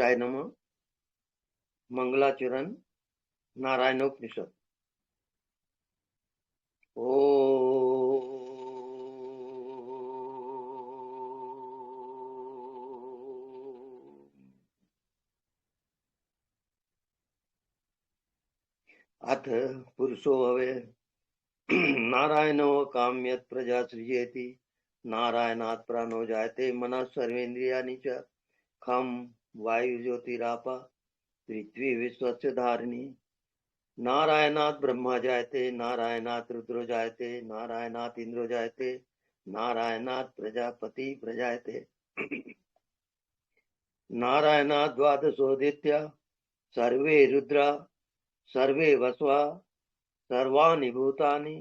गणेशाय नमः। मंगलाचरण नारायणोपनिषद। ओ अथ पुरुषो भवे नारायणो काम्यत् प्रजा सृजेति। नारायणात् प्राणो जायते मनः सर्वेन्द्रियाणि च। खम वायु ज्योतिरापा पृथ्वी विश्वस्य धारिणी। नारायणात् ब्रह्मा जायते, नारायणात् रुद्रो जायते, नारायणात् इंद्रो जायते, नारायणात् प्रजापति प्रजायते। नारायणात् द्वादशोदित्य सर्वे रुद्रा सर्वे वसवा सर्वाणि भूतानि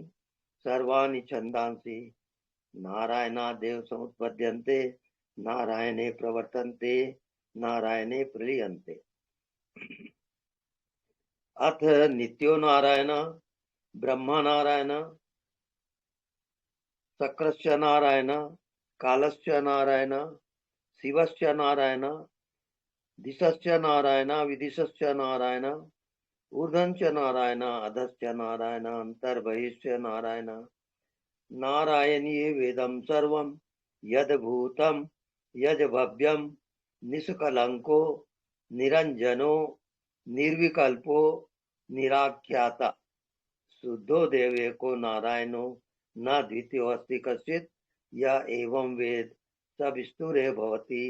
सर्वाणि छन्दांसि। नारायणादेव समुत्पद्यन्ते, नारायणे प्रवर्तन्ते, नारायणे प्रलीयन्ते। अथ नित्यो नारायण ब्रह्मा नारायण शक्रस्य नारायण कालस्य नारायण शिवस्य नारायण दिशस्य नारायण विदिशस्य नारायण ऊर्ध्वश्च नारायण अधश्च नारायण अंतर्बहिश्च नारायण। नारायणीय वेदं सर्वं यद्भूतं यद्भव्यं निष्कलंको निरंजनो निर्विकल्पो निराख्याता। शुद्धो देवेको नारायणो न द्वितीयोऽस्ति कश्चित्। य एवं वेद स विष्णुरेव भवति,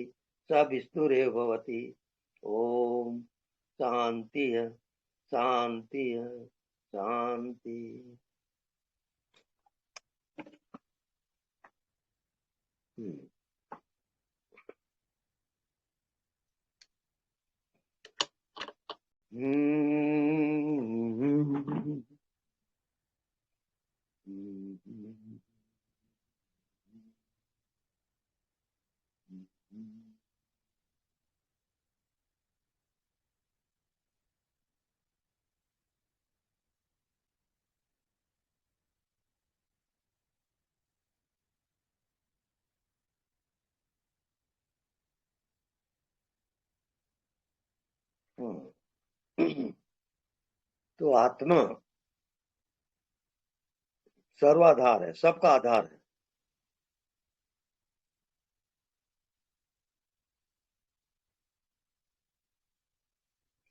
स विष्णुरेव भवति। ओम शांति शांति शांति। तो आत्मा सर्वाधार है, सबका आधार है।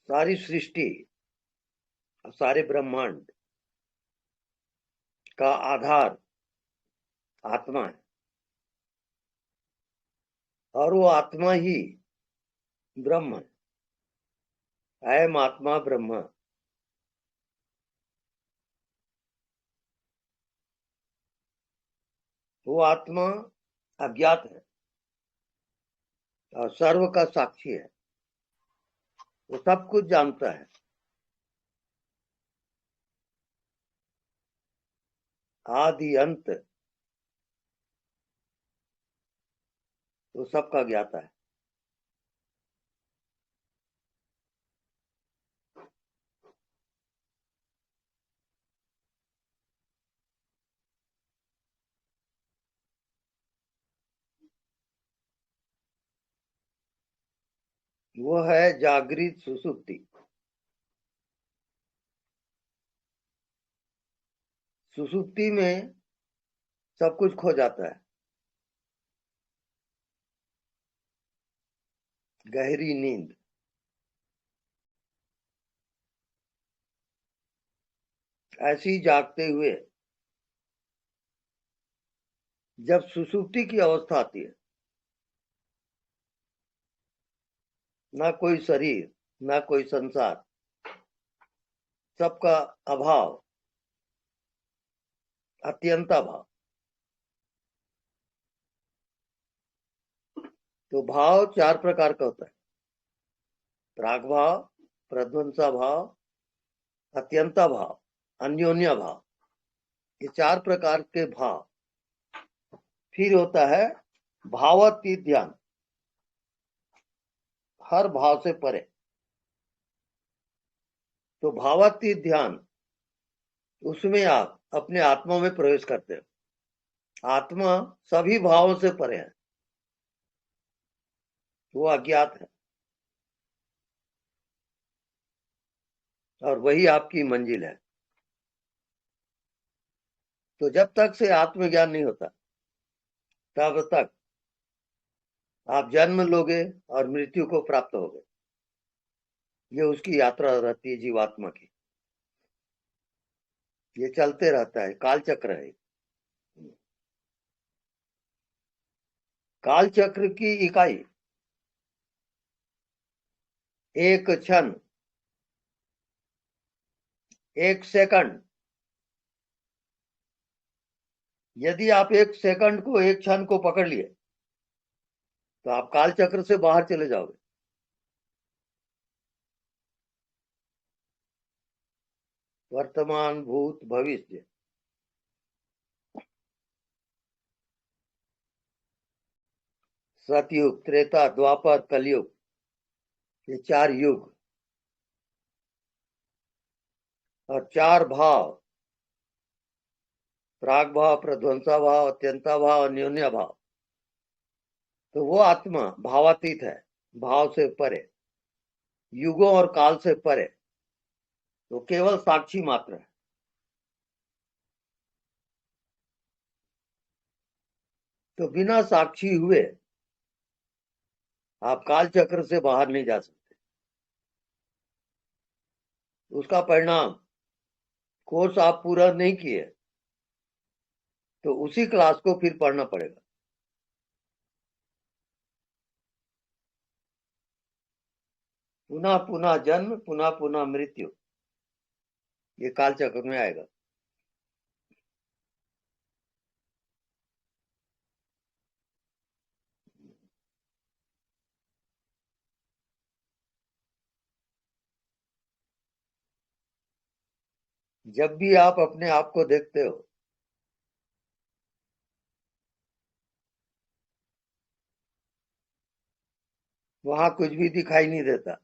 सारी सृष्टि सारे ब्रह्मांड का आधार आत्मा है और वो आत्मा ही ब्रह्म है। अयम आत्मा ब्रह्म। वो आत्मा अज्ञात है और सर्व का साक्षी है। वो सब कुछ जानता है। आदि अंत वो सबका ज्ञाता है। वो है जागृत सुसुप्ति। सुसुप्ति में सब कुछ खो जाता है। गहरी नींद। ऐसी जागते हुए जब सुसुप्ति की अवस्था आती है, ना कोई शरीर ना कोई संसार, सबका अभाव, अत्यंत भाव। तो भाव चार प्रकार का होता है। प्राग भाव, प्रध्वंसा भाव, अत्यंता भाव, अन्योन्या भाव। ये चार प्रकार के भाव। फिर होता है भावातीत ध्यान, हर भाव से परे। तो भावातीत ध्यान, उसमें आप अपने आत्मा में प्रवेश करते हो। आत्मा सभी भावों से परे है, वो अज्ञात है। और वही आपकी मंजिल है। तो जब तक से आत्मज्ञान नहीं होता तब तक आप जन्म लोगे और मृत्यु को प्राप्त होगे। ये उसकी यात्रा रहती है जीवात्मा की। ये चलते रहता है, काल चक्र है। काल चक्र की इकाई एक क्षण, एक सेकंड। यदि आप एक सेकंड को, एक क्षण को पकड़ लिए तो आप काल चक्र से बाहर चले जाओगे। वर्तमान, भूत, भविष्य, सतयुग, त्रेता, द्वापर, कलयुग, ये 4 युग और 4 भाव, प्राग भाव, प्रध्वंसा भाव, अत्यंता भाव, अन्योन्या भाव। तो वो आत्मा भावातीत है, भाव से परे, युगों और काल से परे। तो केवल साक्षी मात्र है। तो बिना साक्षी हुए आप काल चक्र से बाहर नहीं जा सकते। उसका परिणाम, कोर्स आप पूरा नहीं किए तो उसी क्लास को फिर पढ़ना पड़ेगा। पुनः पुनः जन्म, पुनः पुनः मृत्यु, ये काल चक्र में आएगा। जब भी आप अपने आप को देखते हो वहां कुछ भी दिखाई नहीं देता।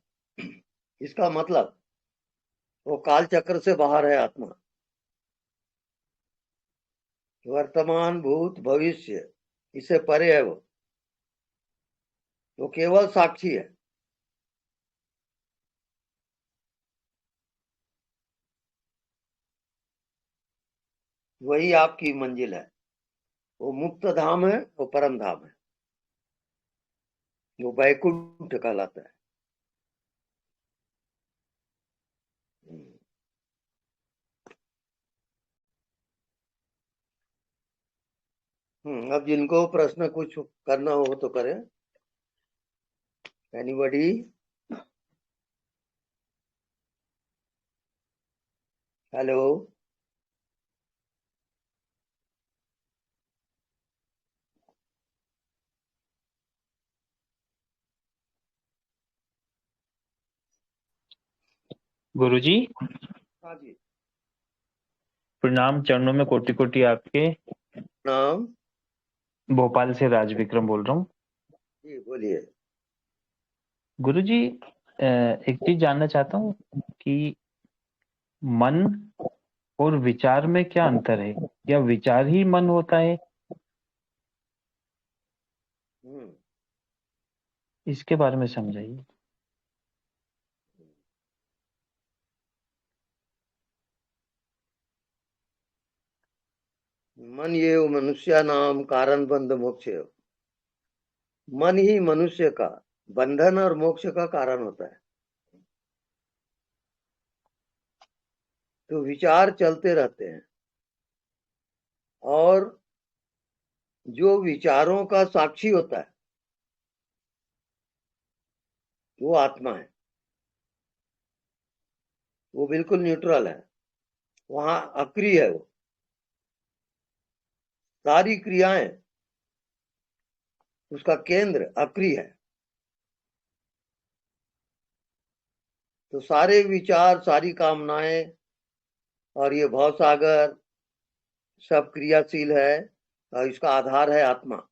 इसका मतलब वो काल चक्र से बाहर है आत्मा। वर्तमान, भूत, भविष्य, इससे परे है वो। तो केवल साक्षी है। वही आपकी मंजिल है। वो मुक्त धाम है, वो परम धाम है, वो वैकुंठ कहलाता है। अब जिनको प्रश्न कुछ करना हो तो करें। एनीबॉडी? हेलो? गुरुजी हाँ जी, प्रणाम, चरणों में कोटि कोटि आपके। नाम? भोपाल से राज विक्रम बोल रहा हूँ। जी बोलिए। गुरुजी एक चीज जानना चाहता हूँ कि मन और विचार में क्या अंतर है, या विचार ही मन होता है? हम्म, इसके बारे में समझाइए। मन ये मनुष्य नाम कारण बंध मोक्ष। मन ही मनुष्य का बंधन और मोक्ष का कारण होता है। तो विचार चलते रहते हैं और जो विचारों का साक्षी होता है वो आत्मा है। वो बिल्कुल न्यूट्रल है, वहां अक्रिय है। वो सारी क्रियाएं, उसका केंद्र अक्रिय है। तो सारे विचार, सारी कामनाएं और ये भव सागर सब क्रियाशील है और इसका आधार है आत्मा।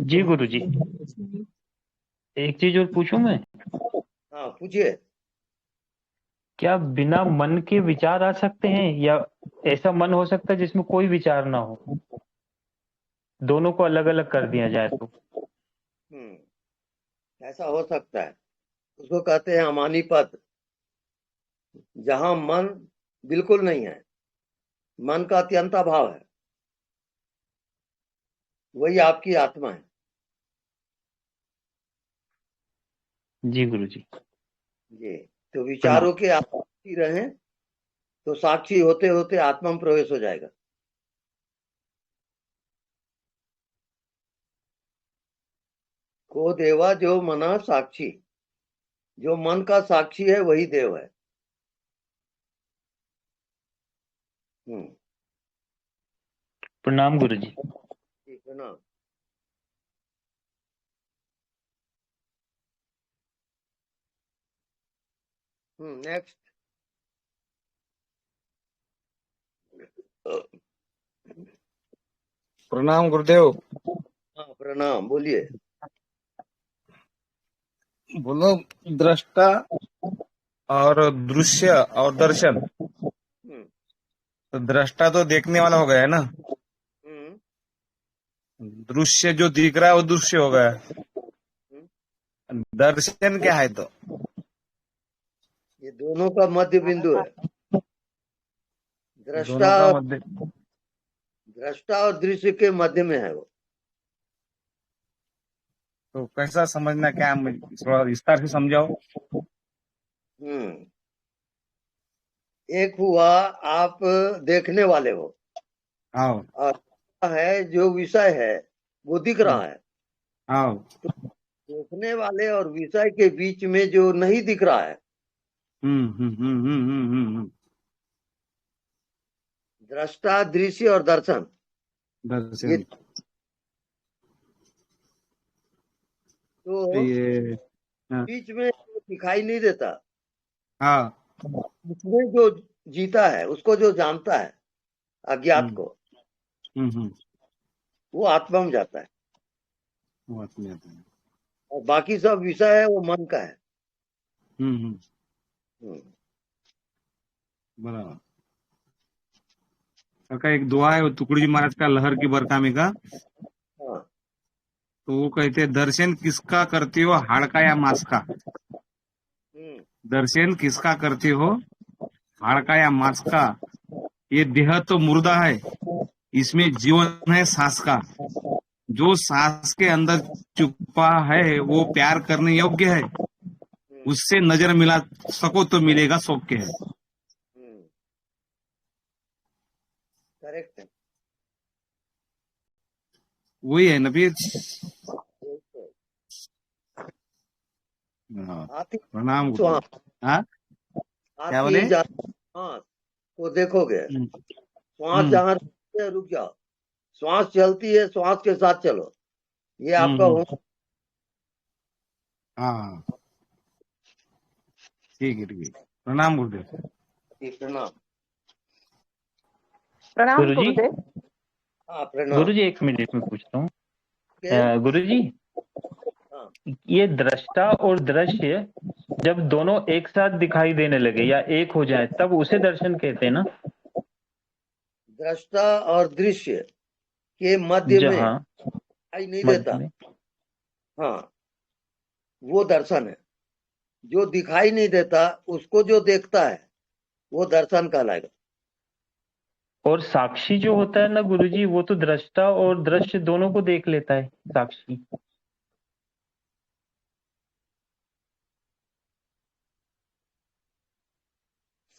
जी गुरुजी, एक चीज और पूछूं मैं? हाँ पूछिए। क्या बिना मन के विचार आ सकते हैं, या ऐसा मन हो सकता है जिसमें कोई विचार ना हो? दोनों को अलग अलग कर दिया जाए तो? ऐसा हो सकता है। उसको कहते हैं अमानी पद, जहां मन बिल्कुल नहीं है, मन का अत्यंता भाव है, वही आपकी आत्मा है। जी गुरुजी। जी, तो प्रणाम। विचारों के आप साक्षी रहें, तो साक्षी होते होते आत्मा में प्रवेश हो जाएगा। को देवा जो मना साक्षी, जो मन का साक्षी है वही देव है। हम्म। प्रणाम गुरुजी। ठीक है ना। नेक्स्ट। प्रणाम गुरुदेव। हाँ प्रणाम, बोलिए। बोलो। दृष्टा और दृश्य और दर्शन। हम्म। तो दृष्टा तो देखने वाला हो गया है ना। हम्म। दृश्य जो दिख रहा है वो दृश्य हो गया। हम्म। दर्शन क्या है तो? ये दोनों का मध्य बिंदु है। दोनों का मध्य। दृष्टा और दृश्य के मध्य में है वो। तो कैसा समझना, क्या थोड़ा विस्तार से समझाओ। हम्म। एक हुआ आप देखने वाले हो, आओ और है जो विषय है वो दिख रहा है। आओ। देखने वाले और विषय के बीच में जो नहीं दिख रहा है, हम्म। दृष्टा, दृश्य और दर्शन, ये दर्शन। तो ये। हाँ बीच में जो दिखाई नहीं देता, हाँ। उसमें जो जीता है, उसको जो जानता है, अज्ञात हम्म को, हम्म। वो आत्मा में जाता है। वो बात नहीं आता है। और बाकी सब विषय है वो मन का है। हम्म। हम्म। बराबर। का एक दुआ है वो टुकड़ी जी महाराज का, लहर की बरकामी का। हाँ। तो वो कहते हैं, दर्शन किसका करते हो, हाड़ का या मांस का? हम्म। दर्शन किसका करते हो, हाड़ का या मांस का? ये देह तो मुर्दा है, इसमें जीवन है सांस का। जो सांस के अंदर छुपा है वो प्यार करने योग्य है। उससे नजर मिला सको तो मिलेगा सौख्य है। करेक्ट है। वही है ना फिर। हाँ, हाथी प्रणाम गुरुदेव। श्वास, हाँ, क्या बोले? हाथी श्वास को देखोगे, हम्म श्वास हम्म जहां रुकती है, रुक जाओ। श्वास चलती है, श्वास के साथ चलो। ये आपका हम्म। होम। हाँ, ठीक है ठीक है। प्रणाम गुरुदेव। प्रणाम। प्रणाम गुरुजी। गुरुदेव। हाँ प्रणाम। गुरुजी एक मिनट में पूछता हूँ। के गुरुजी, हाँ, ये दृष्टा और दृश्य जब दोनों एक साथ दिखाई देने लगे या एक हो जाए तब उसे दर्शन कहते हैं ना? दृष्टा और दृश्य के मध्य में जहाँ दिखाई नहीं मध्य देता, में। हाँ, वो दर्शन है। जो दिखाई नहीं देता उसको जो देखता है वो दर्शन कहलाएगा। और साक्षी जो होता है ना गुरुजी, वो तो दृष्टा और दृश्य दोनों को देख लेता है, साक्षी।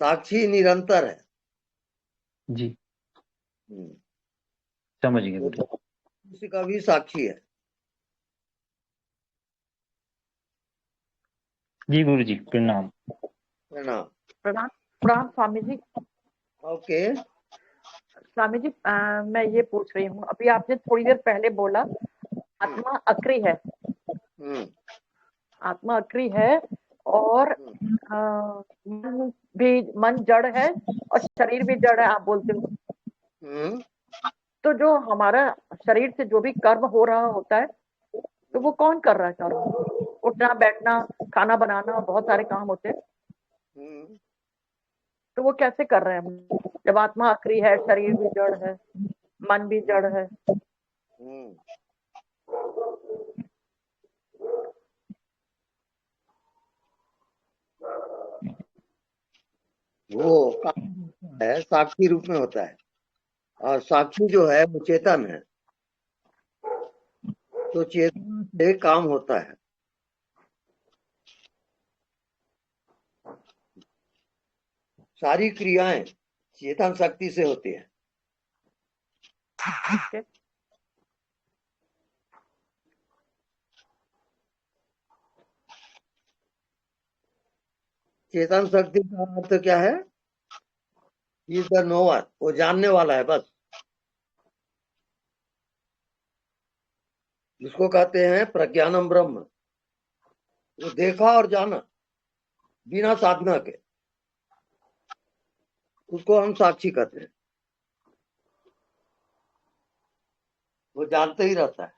साक्षी निरंतर है। जी, हम्म, समझ गए तो गुरुजी। किसी का भी साक्षी है। जी गुरुजी, प्रणाम। प्रणाम। प्रणाम। प्रणाम स्वामी जी। ओके। स्वामी जी, मैं ये पूछ रही हूँ, अभी आपने थोड़ी देर पहले बोला आत्मा अक्री है। हम्म। आत्मा अक्री है और मन भी, मन जड़ है और शरीर भी जड़ है, आप बोलते हो। हम्म। तो जो हमारा शरीर से जो भी कर्म हो रहा होता है, तो वो कौन कर रहा है कर्म? उठना बैठना, खाना बनाना, बहुत सारे काम होते हैं। हम्म। तो वो कैसे कर रहे हैं जब आत्मा अक्री है, शरीर भी जड़ है, मन भी जड़ है? हम्म। वो काम है साक्षी रूप में होता है, और साक्षी जो है वो चेतन है, तो चेतन से काम होता है। सारी क्रियाएं चेतन शक्ति से होती है। Okay. चेतन शक्ति का अर्थ क्या है? इज द नोवर, वो जानने वाला है बस, जिसको कहते हैं प्रज्ञानम ब्रह्म। वो देखा और जाना बिना साधना के, उसको हम साक्षी कहते हैं। वो जानते ही रहता है,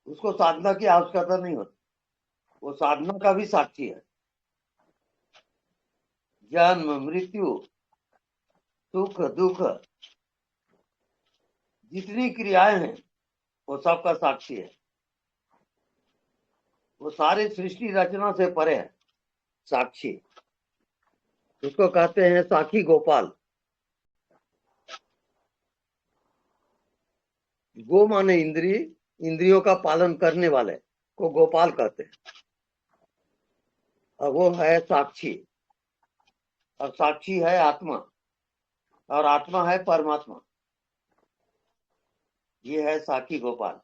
उसको साधना की आवश्यकता नहीं होती, वो साधना का भी साक्षी है। जन्म मृत्यु सुख दुख जितनी क्रियाएं हैं वो सबका साक्षी है। वो सारे सृष्टि रचना से परे है साक्षी। उसको कहते हैं साक्षी गोपाल। गो माने इंद्रिय, इंद्रियों का पालन करने वाले को गोपाल कहते हैं, और वो है साक्षी। और साक्षी है आत्मा, और आत्मा है परमात्मा। ये है साक्षी गोपाल।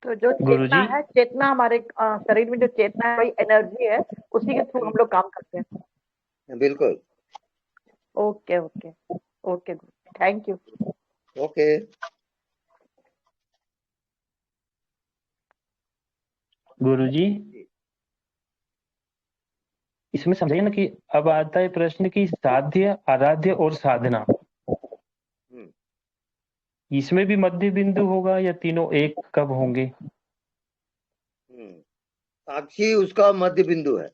तो जो गुरुजी चेतना है, चेतना हमारे शरीर में जो चेतना है वही एनर्जी है, उसी के थ्रू हम लोग काम करते हैं। बिल्कुल। Okay okay okay, thank you. Okay. गुरुजी इसमें समझाइए ना कि अब आता है प्रश्न की साध्य आराध्य और साधना, इसमें भी मध्य बिंदु होगा या तीनों एक कब होंगे? साक्षी उसका मध्य बिंदु है।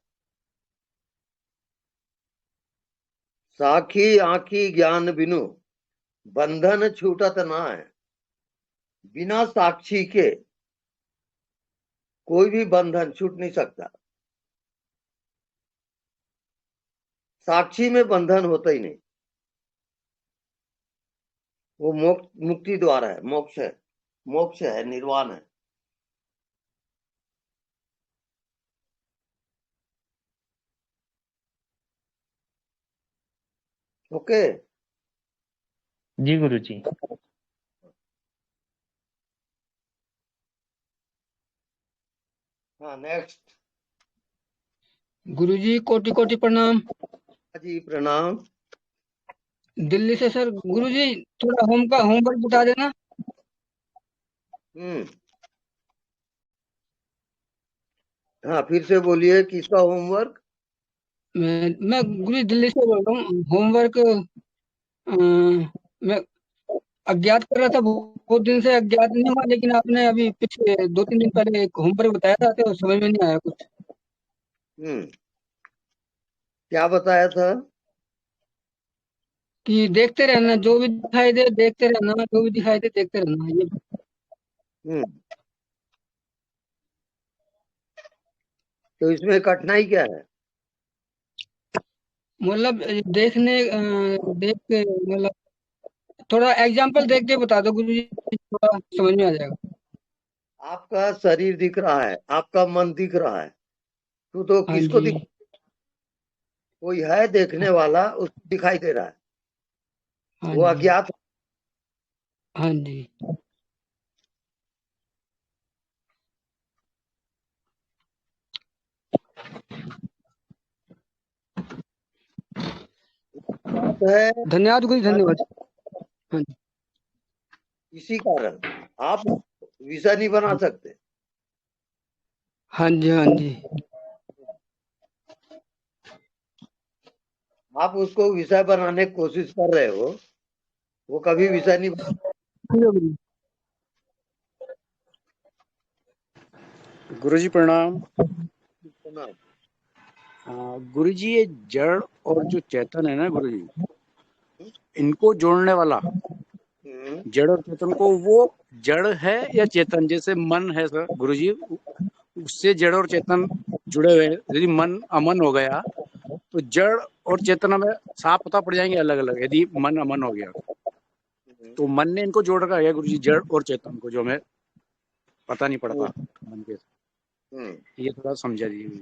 साखी आखी ज्ञान बिनु बंधन छूटत ना है। बिना साक्षी के कोई भी बंधन छूट नहीं सकता। साक्षी में बंधन होता ही नहीं। वो मुक्ति द्वारा है, मोक्ष है, निर्वाण है। ओके। जी गुरुजी। हाँ, नेक्स्ट। गुरुजी कोटि कोटि प्रणाम। जी प्रणाम। दिल्ली से सर। गुरुजी थोड़ा होमवर्क बता देना। हाँ, फिर से बोलिए, किसका होमवर्क? मैं गुरुजी दिल्ली से बोल रहा हूँ। होमवर्क मैं अज्ञात कर रहा था, बहुत दिन से अज्ञात नहीं हुआ, लेकिन आपने अभी पिछले 2-3 दिन पहले एक होमवर्क बताया था तो समझ में नहीं आया कुछ। क्या बताया था? कि देखते रहना, जो भी दिखाई दे देखते रहना, जो भी दिखाई दे देखते रहना। ये तो इसमें कठिनाई क्या है? मतलब देख के मतलब थोड़ा एग्जाम्पल देख के बता दो गुरुजी, थोड़ा समझ में आ जाएगा। आपका शरीर दिख रहा है, आपका मन दिख रहा है, तो हाँ किसको जी। कोई है देखने वाला, उसको दिखाई दे रहा है, हाँ वो जी। अज्ञात। हाँ जी। है धन्यवाद गुरु, धन्यवाद। हाँ जी। इसी कारण आप विषय नहीं बना सकते। हाँ जी। हाँ जी। आप उसको विषय बनाने की कोशिश कर रहे हो, वो कभी विषय नहीं बना। गुरुजी प्रणाम। प्रणाम। गुरुजी ये जड़ और जो चेतन है ना गुरुजी, इनको जोड़ने वाला जड़ और चेतन को, वो जड़ है या चेतन? जैसे मन है सर गुरुजी, उससे जड़ और चेतन जुड़े हुए हैं। यदि मन अमन हो गया तो जड़ और चेतन हमें साफ पता पड़ जाएंगे अलग अलग, यदि मन अमन हो गया तो मन ने इनको जोड़ रखा है गुरुजी, जड़ और चेतन को, जो हमें पता नहीं पड़ता मन के। ये थोड़ा समझा दीजिए।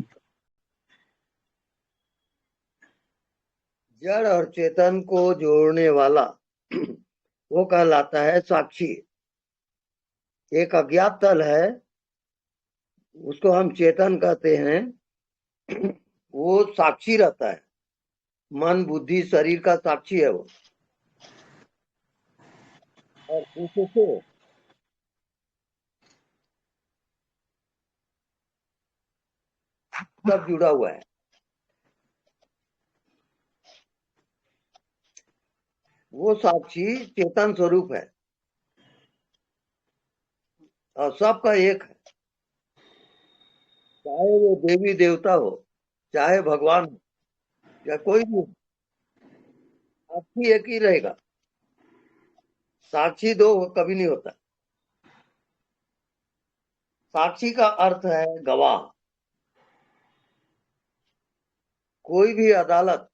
जड़ और चेतन को जोड़ने वाला वो कहलाता है साक्षी। एक अज्ञात तल है, उसको हम चेतन कहते हैं। वो साक्षी रहता है, मन बुद्धि शरीर का साक्षी है वो। और उससे सब जुड़ा हुआ है। वो साक्षी चेतन स्वरूप है और सबका एक है, चाहे वो देवी देवता हो, चाहे भगवान हो, या कोई भी हो, साक्षी एक ही रहेगा। साक्षी दो कभी नहीं होता। साक्षी का अर्थ है गवाह। कोई भी अदालत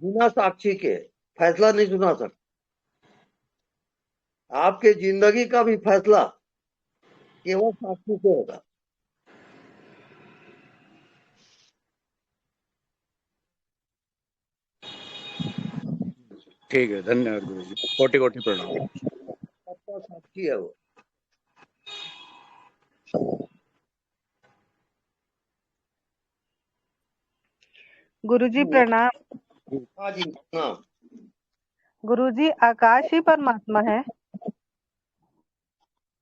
बिना साक्षी के फैसला नहीं सुना सकती। आपके जिंदगी का भी फैसला केवल साक्षी से होगा। ठीक है, धन्यवाद गुरुजी, कोटि कोटि प्रणाम। सबका साक्षी है वो। गुरुजी प्रणाम। हाँ जी, हाँ। गुरुजी, आकाश ही परमात्मा है?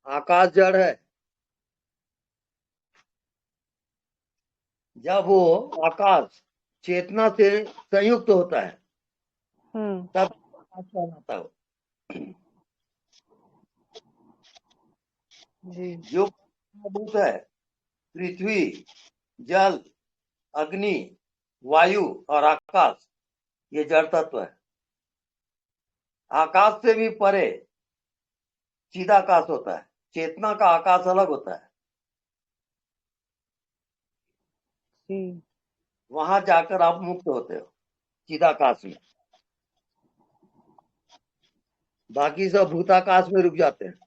आकाश जड़ है। जब वो आकाश चेतना से संयुक्त होता है तब आकाश कहलाता है वो। जी। जो भूत है, पृथ्वी, जल, अग्नि, वायु और आकाश, ये जड़ तत्व है। आकाश से भी परे चिदाकाश होता है। चेतना का आकाश अलग होता है। जी। वहां जाकर आप मुक्त होते हो चिदाकाश में। बाकी सब भूताकाश में रुक जाते हैं।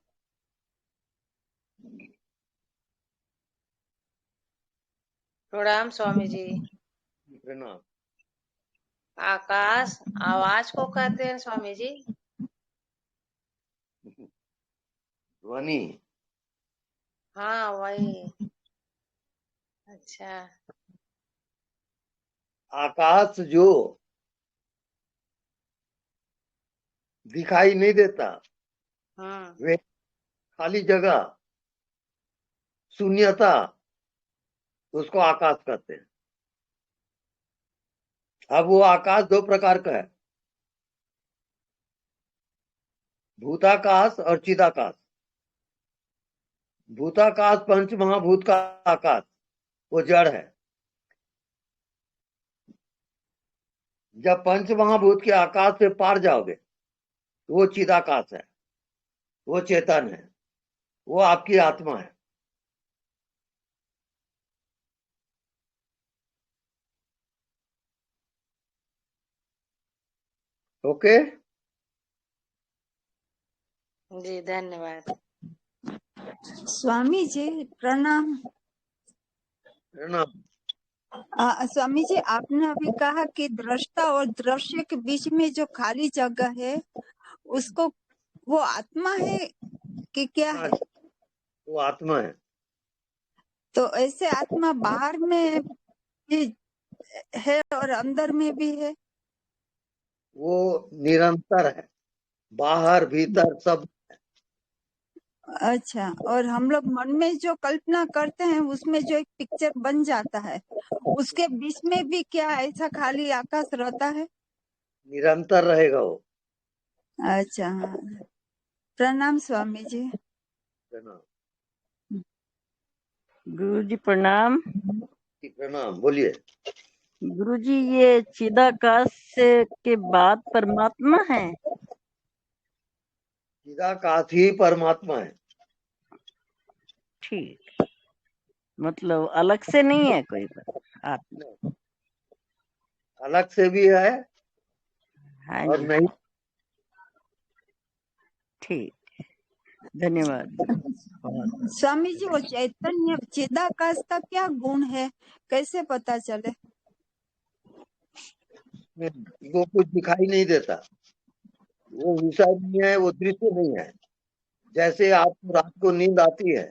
प्रणाम स्वामी जी। प्रणाम। आकाश आवाज को कहते हैं स्वामी जी? ध्वनि। हाँ वही। अच्छा। आकाश जो दिखाई नहीं देता, वे खाली जगह, शून्यता, उसको आकाश कहते हैं। अब वो आकाश दो प्रकार का है, भूताकाश और चिदाकाश। भूताकाश पंच महाभूत का आकाश, वो जड़ है। जब पंच महाभूत के आकाश से पार जाओगे तो वो चिदाकाश है, वो चेतन है, वो आपकी आत्मा है। ओके जी, धन्यवाद। स्वामी जी प्रणाम। प्रणाम। स्वामी जी, आपने अभी कहा कि दृष्टा और दृश्य के बीच में जो खाली जगह है उसको, वो आत्मा है कि क्या है? वो आत्मा है। तो ऐसे आत्मा बाहर में भी है और अंदर में भी है? वो निरंतर है, बाहर भीतर सब। अच्छा, और हम लोग मन में जो कल्पना करते हैं उसमें जो एक पिक्चर बन जाता है, उसके बीच में भी क्या ऐसा खाली आकाश रहता है? निरंतर रहेगा वो। अच्छा, हाँ। प्रणाम स्वामी जी। प्रणाम। गुरुजी प्रणाम। प्रणाम, बोलिए। गुरुजी, ये चिदाकाश से के बाद परमात्मा है? चिदाकाश ही परमात्मा है। ठीक, मतलब अलग से नहीं है कोई आत्मा। अलग से भी है हाँ और जी, नहीं। ठीक, धन्यवाद। बहुत स्वामी जी, वो चैतन्य चिदाकाश का क्या गुण है, कैसे पता चले? वो कुछ दिखाई नहीं देता, वो विषय नहीं है, वो दृश्य नहीं है। जैसे आपको रात को नींद आती है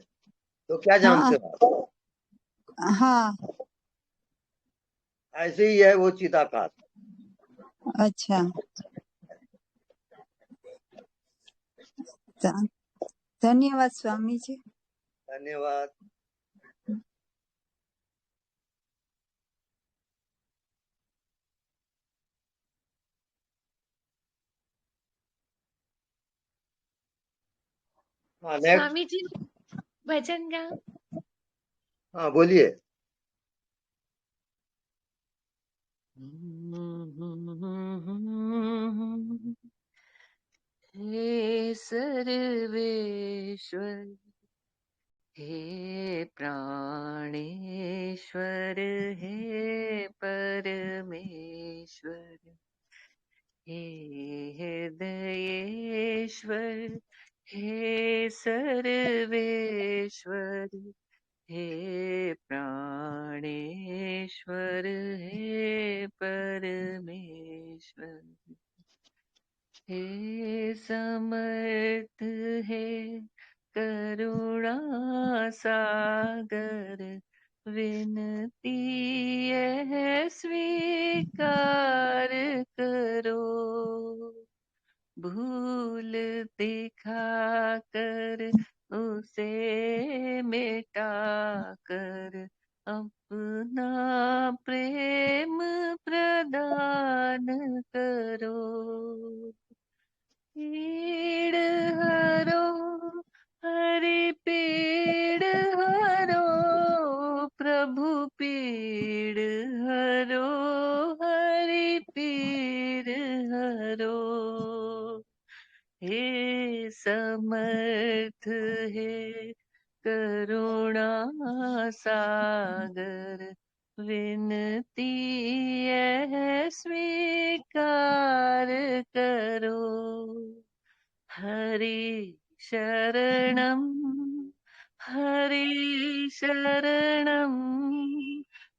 तो क्या जानते हाँ हो आप? हाँ, ऐसे ही है वो चिदाकाश। अच्छा, धन्यवाद स्वामी जी। धन्यवाद। हाँ, नेक्स्ट। स्वामी जी भजन गाओ। हाँ, बोलिए। हे सर्वेश्वर हे प्राणेश्वर हे परमेश्वर हे हृदयेश्वर हे सर्वेश्वर हे प्राणेश्वर हे परमेश्वर हे समर्थ हे करुणा सागर विनती है स्वीकार करो भूल दिखा कर उसे मिटा कर अपना प्रेम प्रदान करो पीड़ हरो हरि पीड़ हरो प्रभु पीड़ हरो हरि पीड़ हरो हे समर्थ हे करुणा सागर विनती है स्वीकार करो हरि शरणम हरि शरणम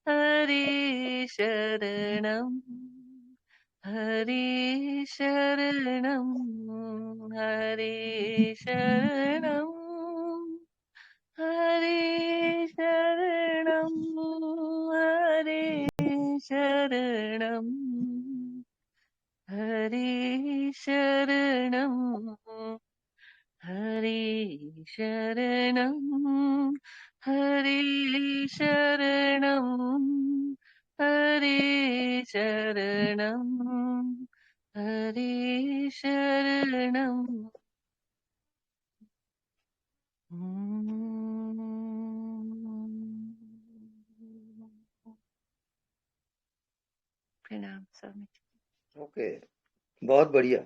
हरि शरणम हरि शरणम हरि शरणम हरि शरणम हरि शरणम हरि शरणम हरि शरणम हरि शरणम हरि शरणम हरि शरणम प्रणाम स्वामी जी। ओके, बहुत बढ़िया।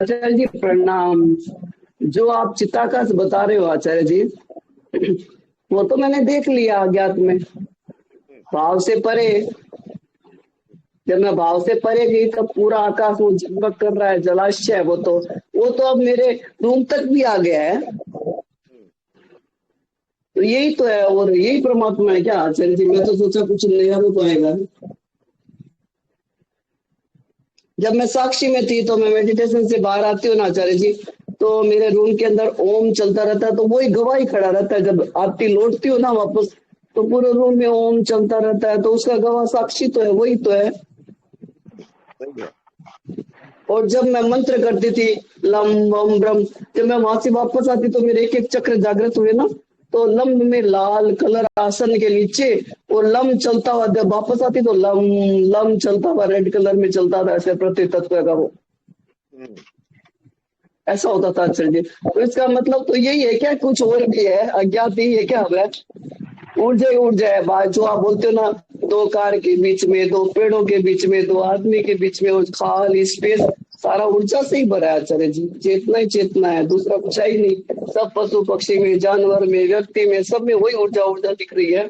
आचार्य जी प्रणाम। जो आप चिताकाश बता रहे हो आचार्य जी, वो तो मैंने देख लिया अज्ञात में, भाव से परे। जब मैं भाव से परे गई तब पूरा आकाश वो जगमग कर रहा है, जलाशय है वो तो अब मेरे रूम तक भी आ गया है। तो यही तो है, और यही परमात्मा है क्या आचार्य जी? मैं तो सोचा कुछ नया रूप आएगा। जब मैं साक्षी में थी तो मैं मेडिटेशन से बाहर आती हूँ ना आचार्य जी, तो मेरे रूम के अंदर ओम चलता रहता है, तो वही गवाही खड़ा रहता है। जब आरती लौटती हूँ ना वापस, तो पूरे रूम में ओम चलता रहता है, तो उसका गवाह साक्षी तो है, वही तो है। और जब मैं मंत्र करती थी लम वम ब्रह्म, जब मैं वहां से वापस आती तो मेरे एक एक चक्र जागृत हुए ना, तो लम में लाल कलर आसन के नीचे, और लम चलता हुआ जब वापस आती तो लम लम चलता हुआ रेड कलर में चलता था, ऐसे प्रति तत्व का वो ऐसा होता था आचार्य जी। तो इसका मतलब तो यही है क्या, कुछ और भी है, अज्ञात ही है क्या? हमें ऊर्जा है बात जो आप बोलते हो ना, दो कार के बीच में, दो पेड़ों के बीच में, दो आदमी के बीच में, वो खाली स्पेस सारा ऊर्जा से ही भरा है आचार्य जी। चेतना ही चेतना है, दूसरा कुछ है ही नहीं। सब पशु पक्षी में, जानवर में, व्यक्ति में, सब में वही ऊर्जा ऊर्जा दिख रही है।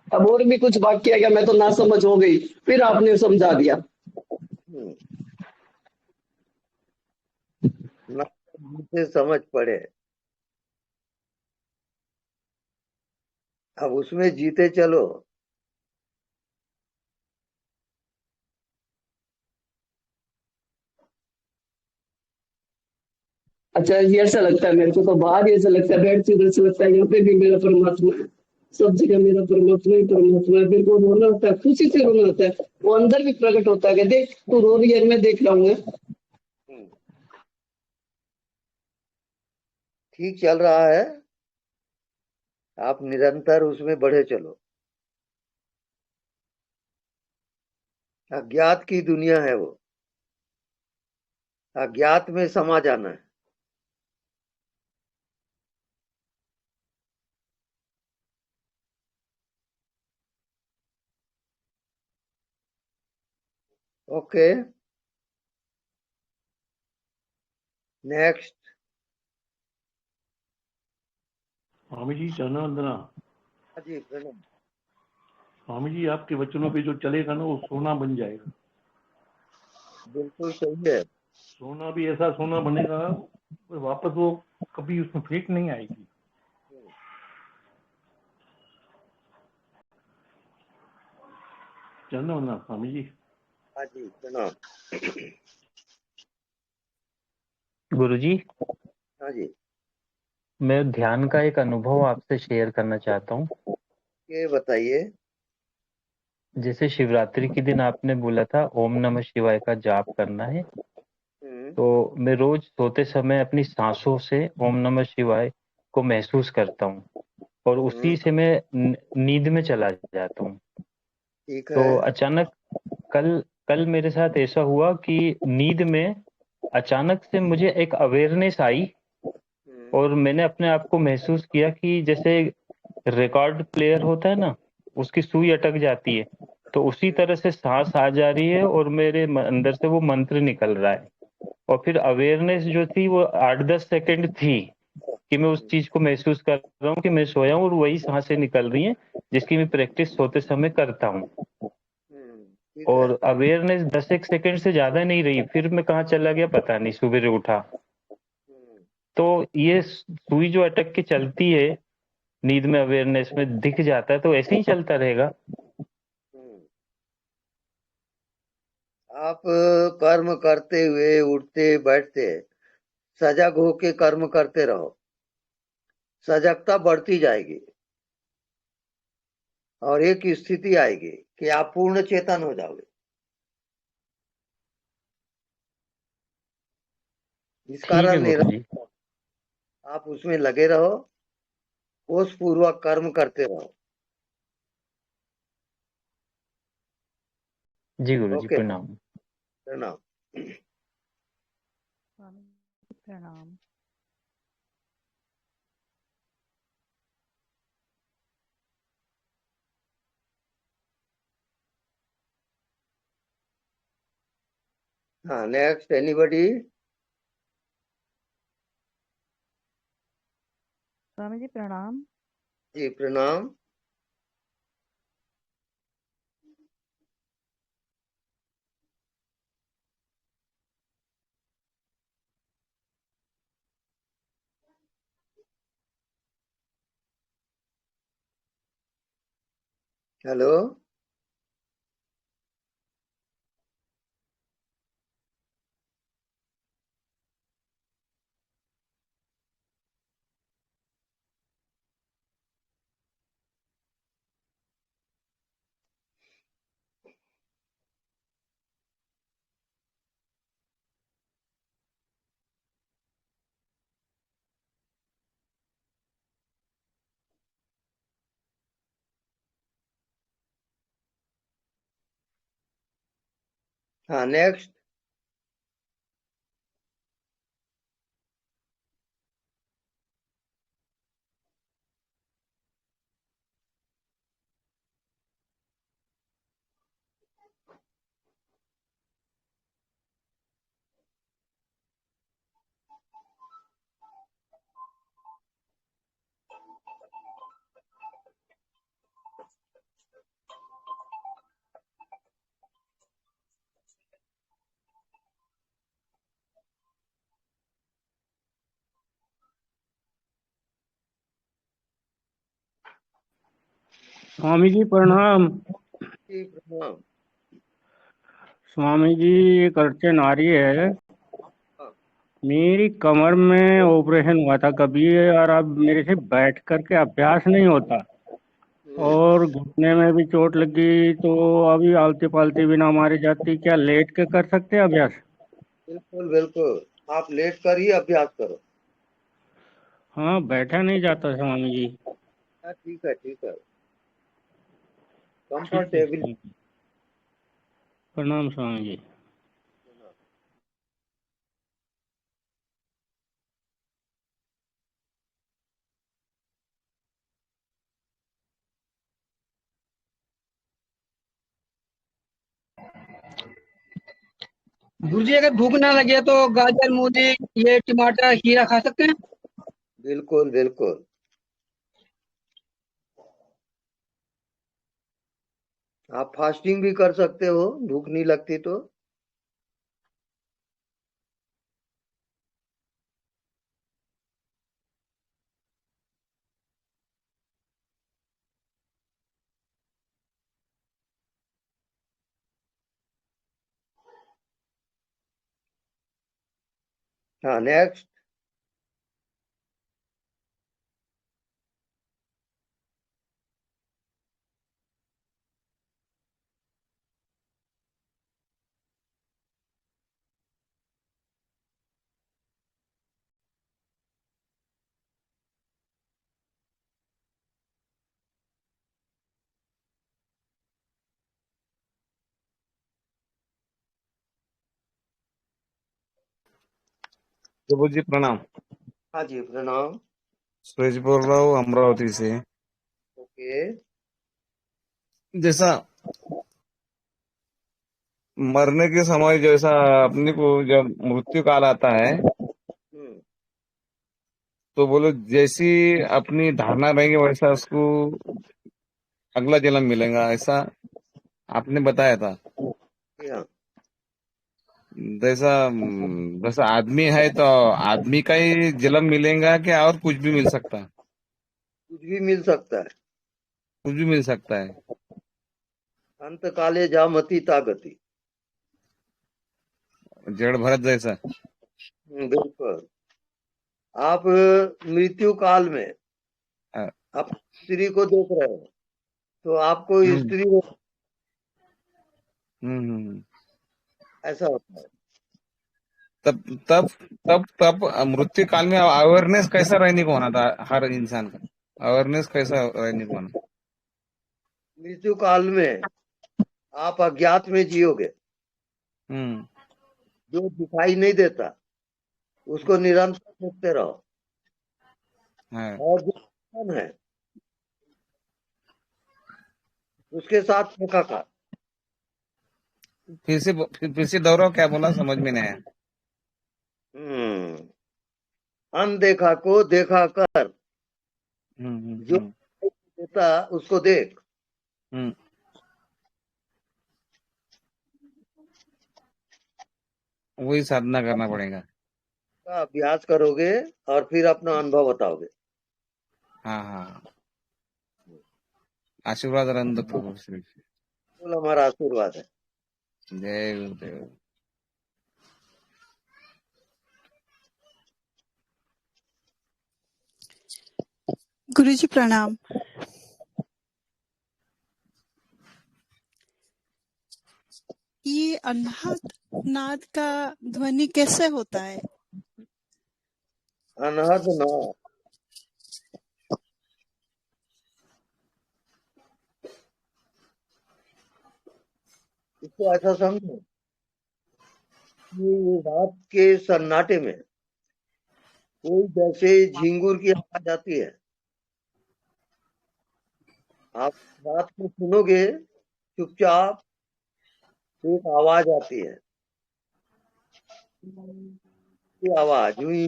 अब और भी कुछ वाक्य है क्या? मैं तो ना समझ हो गई, फिर आपने समझा दिया। ना से समझ पड़े, अब उसमें जीते चलो। अच्छा, ये ऐसा लगता है मेरे को तो, बाहर ही ऐसा लगता है, बैठ इधर से लगता है यहाँ पे भी मेरा परमात्मा है, सब जगह मेरा परमात्मा ही परमात्मा है। फिर को रोना होता है, खुशी से रोना होता है, वो अंदर भी प्रकट होता है कि देख तू रो रही है, मैं देख रहा हूँ। ठीक चल रहा है, आप निरंतर उसमें बढ़े चलो। अज्ञात की दुनिया है वो, अज्ञात में समा जाना है। Okay, next. स्वामी जी चरण वंदना। जी प्रणाम। स्वामी जी आपके वचनों पे जो चलेगा ना वो सोना बन जाएगा। बिल्कुल सही है। सोना भी ऐसा सोना बनेगा वापस वो कभी उसमें फेंक नहीं आएगी। चरण वंदना स्वामी जी। हाँ जी प्रणाम। गुरुजी, हाँ जी, मैं ध्यान का एक अनुभव आपसे शेयर करना चाहता हूँ। ये बताइए। जैसे शिवरात्रि के दिन आपने बोला था ओम नमः शिवाय का जाप करना है, तो मैं रोज सोते समय अपनी सांसों से ओम नमः शिवाय को महसूस करता हूँ और उसी से मैं नींद में चला जाता हूँ। ठीक तो है। अचानक कल मेरे साथ ऐसा हुआ कि नींद में अचानक से मुझे एक अवेयरनेस आई और मैंने अपने आप को महसूस किया कि जैसे रिकॉर्ड प्लेयर होता है ना, उसकी सुई अटक जाती है, तो उसी तरह से सांस आ जा रही है और मेरे अंदर से वो मंत्र निकल रहा है। और फिर अवेयरनेस जो थी वो 8-10 सेकंड थी कि मैं उस चीज को महसूस कर रहा हूँ कि मैं सोया हूँ और वही सांसें निकल रही हैं जिसकी मैं प्रैक्टिस सोते समय करता हूँ। और अवेयरनेस 10 सेकंड से ज्यादा नहीं रही, फिर मैं कहाँ चला गया पता नहीं, सुबह उठा। तो ये सुई जो अटक के चलती है नींद में, अवेयरनेस में दिख जाता है, तो ऐसे ही चलता रहेगा। आप कर्म करते हुए उठते बैठते सजग होके कर्म करते रहो, सजगता बढ़ती जाएगी और एक स्थिति आएगी कि आप पूर्ण चेतन हो जाओगे। इस ठीक है कारण गुरुजी। आप उसमें लगे रहो, कोष पूर्वक कर्म करते रहो। जी गुरुजी ओके, प्रणाम। प्रणाम। प्रणाम। हाँ, नेक्स्ट एनीबॉडी? स्वामी जी प्रणाम। जी प्रणाम। हेलो। हाँ, नेक्स्ट। स्वामी जी प्रणाम। जी प्रणाम। स्वामी जी एक अर्चन आ रही है, हाँ, मेरी कमर में ऑपरेशन हुआ था कभी और अब मेरे से बैठ करके अभ्यास नहीं होता और घुटने में भी चोट लगी तो अभी आलती पालती भी ना मारी जाती। क्या लेट के कर सकते हैं अभ्यास? बिल्कुल बिल्कुल, आप लेट कर ही अभ्यास करो। हाँ बैठा नहीं जाता स्वामी जी। हाँ, ठीक है ठीक है, ठीक है कंफर्टेबल। स्वामी जी। प्रणाम स्वामी जी। गुरुजी अगर भूख ना लगे तो गाजर मूली ये टमाटर खीरा खा सकते हैं? बिल्कुल बिल्कुल, आप फास्टिंग भी कर सकते हो, भूख नहीं लगती तो। हाँ, नेक्स्ट। प्रभु जी प्रणाम। हाँ जी प्रणाम। सुरेश बोल रहा हूँ अमरावती से। ओके। जैसा मरने के समय जैसा अपने को जब मृत्यु काल आता है हम्म, तो बोलो जैसी अपनी धारणा रहेंगे वैसा उसको अगला जन्म मिलेगा, ऐसा आपने बताया था। हाँ, जैसा जैसा आदमी है तो आदमी का ही जन्म मिलेगा क्या और कुछ भी मिल सकता है? कुछ भी मिल सकता है। कुछ भी मिल सकता है। अंत काले जा मति तागति। जड़ भरत जैसा। बिल्कुल। आप मृत्यु काल में हाँ, आप स्त्री को देख रहे हो तो आपको हम्म स्त्री हम्म। ऐसा होता है। तब तब तब मृत्यु काल में अवेयरनेस कैसा रहने को होना था हर इंसान का? अवेयरनेस कैसा रहने को होना? मृत्यु काल में आप अज्ञात में जियोगे, हम्म। जो दिखाई नहीं देता उसको निरंतर देखते रहो, हाँ। और जो मन है उसके साथ एकाकार। फिर से दोहराओ, क्या बोला समझ में नहीं आया। हम्म, अनदेखा को देखा कर, जो हम्म। देता उसको देख। हम्म। वही साधना करना पड़ेगा। का अभ्यास करोगे और फिर अपना अनुभव बताओगे। हाँ हाँ, आशीर्वाद रहने दो प्रभु श्री। बिल्कुल, हमारा आशीर्वाद है। जय गुरुदेव। गुरुजी प्रणाम। ये अनाहत नाद का ध्वनि कैसे होता है? अनहद ना, इसको ऐसा समझो कि रात के सन्नाटे में कोई जैसे झिंगुर की आवाज आती है, आप रात को सुनोगे, चुपचाप एक आवाज आती है, की आवाज हुई,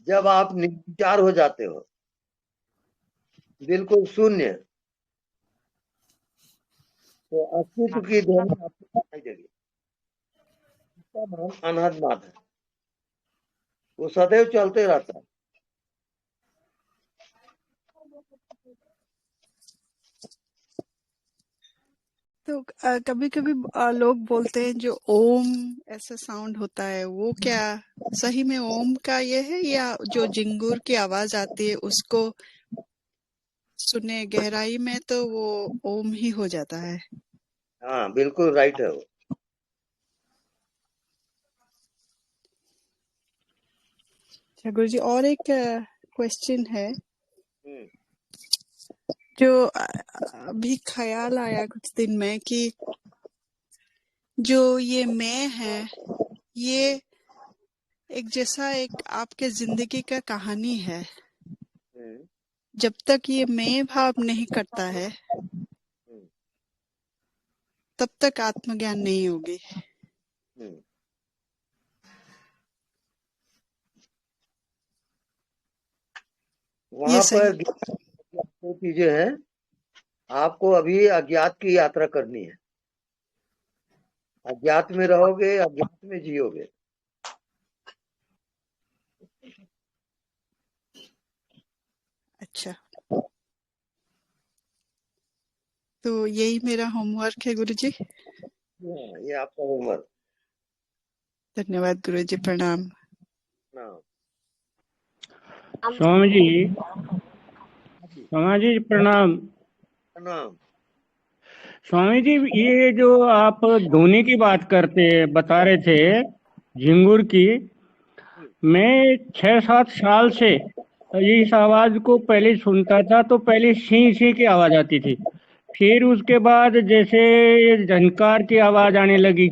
जब आप निर्विचार हो जाते हो, बिल्कुल शून्य, तो अस्तित्व की ध्वनि आपको सुनाई देगी। इसका नाम अनहद है, वो सदैव चलते रहता है। तो कभी कभी लोग बोलते हैं जो ओम ऐसा साउंड होता है, वो क्या सही में ओम का ये है, या जो जिंगूर की आवाज आती है उसको सुने गहराई में तो वो ओम ही हो जाता है? हाँ, बिल्कुल राइट है वो। अच्छा गुरुजी, और एक क्वेश्चन है जो अभी ख्याल आया कुछ दिन में कि जो ये मैं है, ये एक जैसा एक आपके जिंदगी का कहानी है। जब तक ये मैं भाव नहीं करता है तब तक आत्मज्ञान नहीं होगी। वहां पर दो चीजें हैं। आपको अभी अज्ञात की यात्रा करनी है। अज्ञात में रहोगे, अज्ञात में जियोगे। अच्छा, तो यही मेरा होमवर्क है गुरुजी। ये आपका होमवर्क। धन्यवाद गुरुजी, प्रणाम। स्वामी जी, स्वामी जी प्रणाम। प्रणाम। स्वामी जी, ये जो आप धोनी की बात बता रहे थे, झिंगुर की, मैं 6-7 साल से इस आवाज को पहले सुनता था, तो पहले सी सी की आवाज आती थी, फिर उसके बाद जैसे झनकार की आवाज आने लगी,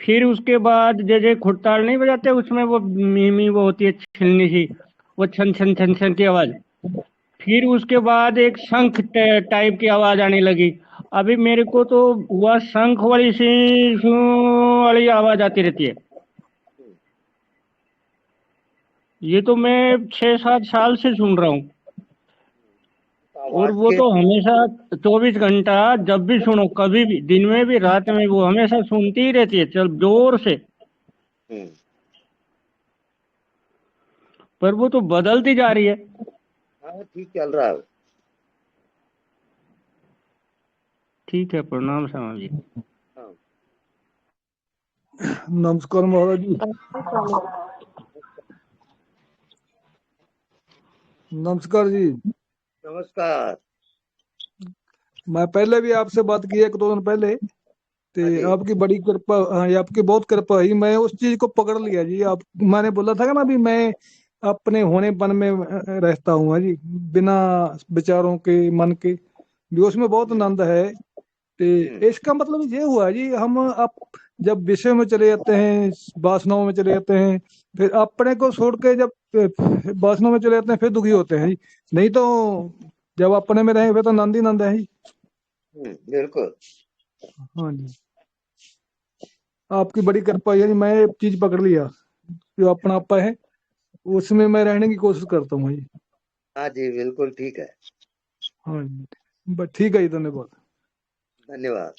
फिर उसके बाद जैसे खुड़ताल नहीं बजाते उसमें वो मीमी वो होती है छिलनी सी, वो छन छन छन छन की आवाज, फिर उसके बाद एक शंख टाइप की आवाज आने लगी। अभी मेरे को तो वह शंख वाली सी वाली आवाज आती रहती है। ये तो मैं 6-7 साल से सुन रहा हूँ, और वो तो हमेशा 24 घंटा जब भी सुनो, कभी भी, दिन में भी रात में, वो हमेशा सुनती ही रहती है, चल जोर से। पर वो तो बदलती जा रही है। हाँ, ठीक चल रहा है। ठीक है, प्रणाम स्वामी जी। नमस्कार महाराज जी। नमस्कार जी। नमस्कार। मैं पहले भी आपसे बात की 1-2 दिन पहले, तो आपकी बड़ी कृपा, हाँ, ये आपकी बहुत कृपा ही, मैं उस चीज को पकड़ लिया जी। आप, मैंने बोला था ना अभी, मैं अपने होनेपन में रहता हूँ जी, बिना विचारों के, मन के भी, उसमें बहुत आनंद है। तो इसका मतलब ये हुआ जी, हम आप जब विषय में चले जाते हैं, वासनाओं में चले जाते हैं, फिर अपने को छोड़ के जब वासनाओं में चले जाते हैं, फिर दुखी होते हैं जी। नहीं तो जब अपने में रहेंगे फिर तो आनंद ही आनंद है जी। बिल्कुल। हाँ जी, आपकी बड़ी कृपा है जी, मैं एक चीज पकड़ लिया, जो अपना आपा है उसमें मैं रहने की कोशिश करता हूँ जी। हाँ जी, बिल्कुल ठीक है। हाँ जी, बस ठीक है जी, धन्यवाद। धन्यवाद।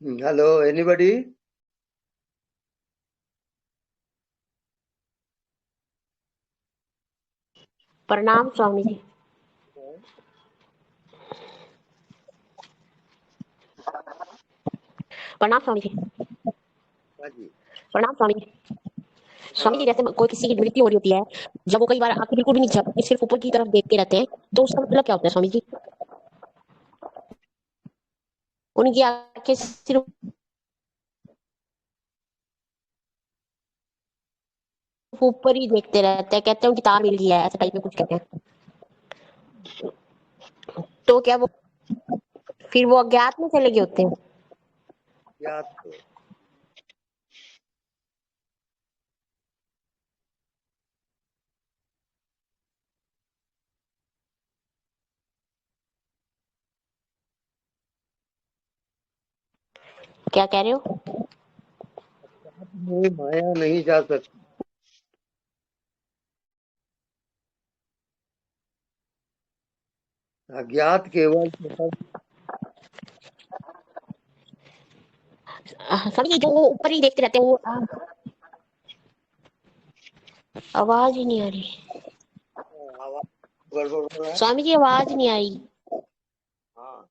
Hello, anybody? प्रणाम स्वामी जी। प्रणाम स्वामी जी। प्रणाम स्वामी जी। स्वामी जी, जैसे कोई किसी की मृत्यु हो रही होती है, जब वो कई बार आंखें बिल्कुल भी नहीं झपकते, सिर्फ ऊपर की तरफ देखते रहते हैं, तो उसका मतलब क्या होता है स्वामी जी? उनकी आंखें सिर्फ ऊपर ही देखते रहते हैं, कहते हैं उनकी तार मिल गई है, ऐसा टाइप में कुछ कहते हैं। तो क्या वो फिर वो अज्ञात में चले गए होते हैं? याद तो क्या कह रहे हो? में माया नहीं जा सकती। अज्ञात केवल समझिए जो वो ऊपर ही देखते रहते हैं वो आवाज ही नहीं आ रही। आवाज गड़बड़ हो रहा है। स्वामी जी आवाज नहीं आई। हाँ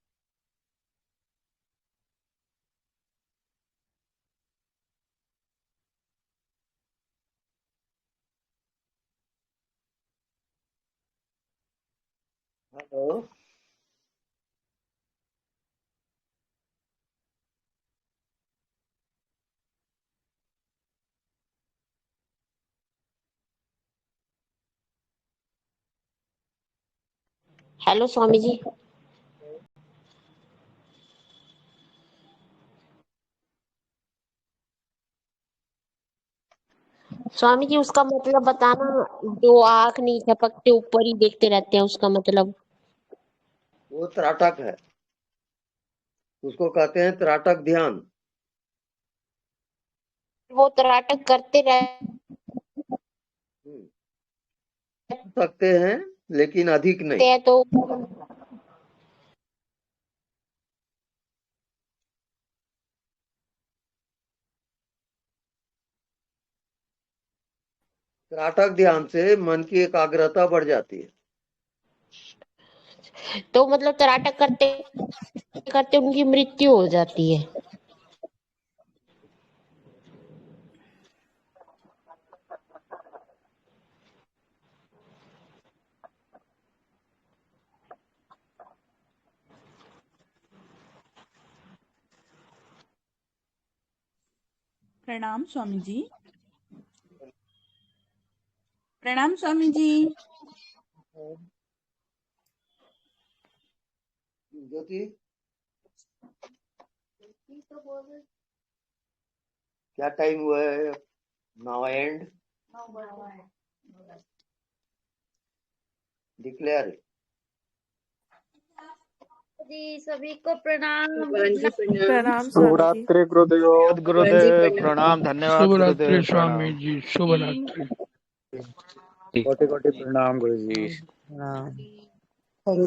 हेलो हेलो स्वामी जी। स्वामी जी उसका मतलब बताना, जो आंख नहीं झपकते ऊपर ही देखते रहते हैं, उसका मतलब? वो त्राटक है, उसको कहते हैं त्राटक ध्यान। वो त्राटक करते रह सकते हैं लेकिन अधिक नहीं। हैं तो त्राटक ध्यान से मन की एकाग्रता बढ़ जाती है। तो मतलब त्राटक करते करते उनकी मृत्यु हो जाती है। प्रणाम स्वामी जी। प्रणाम स्वामी जी। ज्योति क्या टाइम हुआ है? Now and declare. जी सभी को प्रणाम। प्रणाम स्वामी जी। शुभरात्रि गुरुदेव। गुरुदेव प्रणाम, धन्यवाद शुभ रात्रि गुरुदेव स्वामी प्रणाम। जी, शुभ रात्रि। कोटि कोटि प्रणाम गुरु जी। प्रणाम। हरे